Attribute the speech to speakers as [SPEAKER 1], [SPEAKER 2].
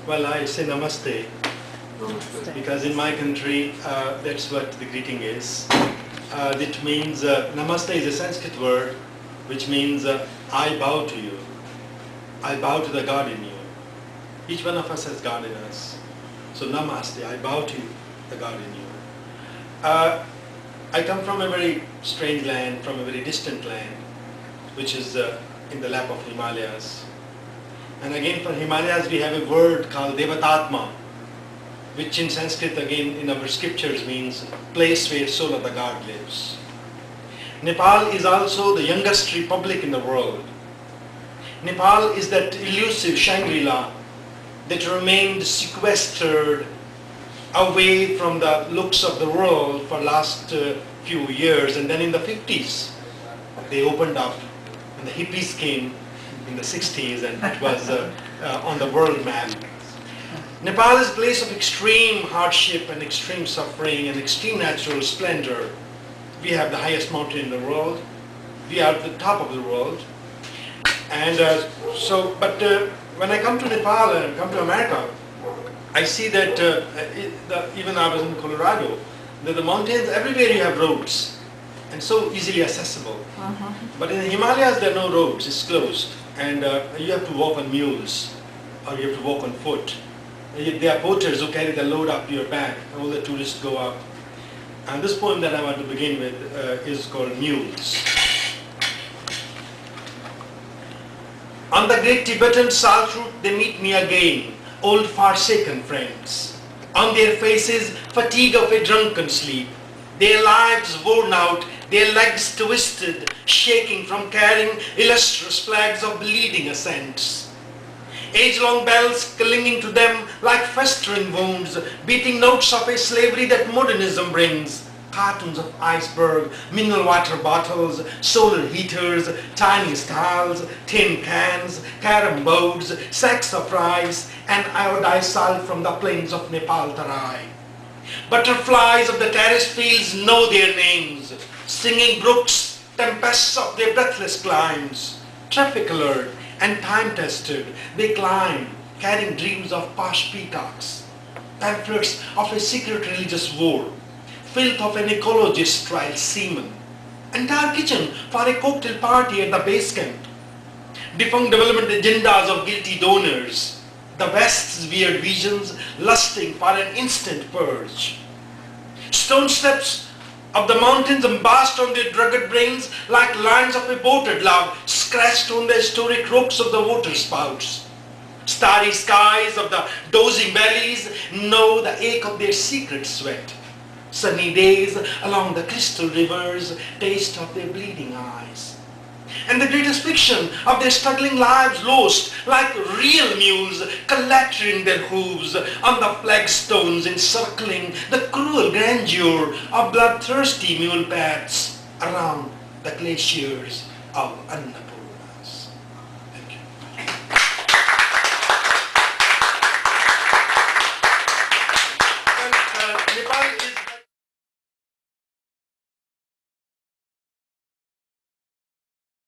[SPEAKER 1] Well, I say namaste because in my country that's what the greeting is. It means namaste is a Sanskrit word which means I bow to you. I bow to the God in you. Each one of us has God in us. So namaste, I bow to you, the God in you. I come from a very strange land, from a very distant land, which is in the lap of Himalayas. And again for Himalayas we have a word called Devatatma, which in Sanskrit again in our scriptures means place where soul of the God lives. Nepal is also the youngest republic in the world. Nepal is that elusive Shangri-La that remained sequestered away from the looks of the world for last few years, and then in the 50s they opened up and the hippies came in the 60s and it was on the world map. Nepal is a place of extreme hardship and extreme suffering and extreme natural splendor. We have the highest mountain in the world. We are at the top of the world. And when I come to Nepal and come to America, I see that even I was in Colorado, that the mountains, everywhere you have roads and so easily accessible. But in the Himalayas there are no roads, it's closed. And you have to walk on mules or you have to walk on foot. There are porters who carry the load up your back. All the tourists go up. And this poem that I want to begin with is called Mules. On the great Tibetan salt route they meet me again, old forsaken friends. On their faces fatigue of a drunken sleep, their lives worn out, their legs twisted, shaking from carrying illustrious flags of bleeding ascents. Age-long bells clinging to them like festering wounds, beating notes of a slavery that modernism brings. Cartons of iceberg, mineral water bottles, solar heaters, tiny stalls, tin cans, carom boards, sacks of rice, and iodized salt from the plains of Nepal Tarai. Butterflies of the terrace fields know their names, singing brooks, tempests of their breathless climbs. Traffic alert and time-tested, they climb, carrying dreams of posh peacocks, pamphlets of a secret religious war, filth of an ecologist trial seaman, entire kitchen for a cocktail party at the base camp, defunct development agendas of guilty donors, the West's weird visions lusting for an instant purge. Stone steps of the mountains embossed on their drugged brains like lines of a boated love scratched on the historic rocks of the water spouts. Starry skies of the dozing valleys know the ache of their secret sweat. Sunny days along the crystal rivers taste of their bleeding eyes. And the greatest fiction of their struggling lives lost like real mules clattering their hooves on the flagstones encircling the cruel grandeur of bloodthirsty mule paths around the glaciers of Annapurna.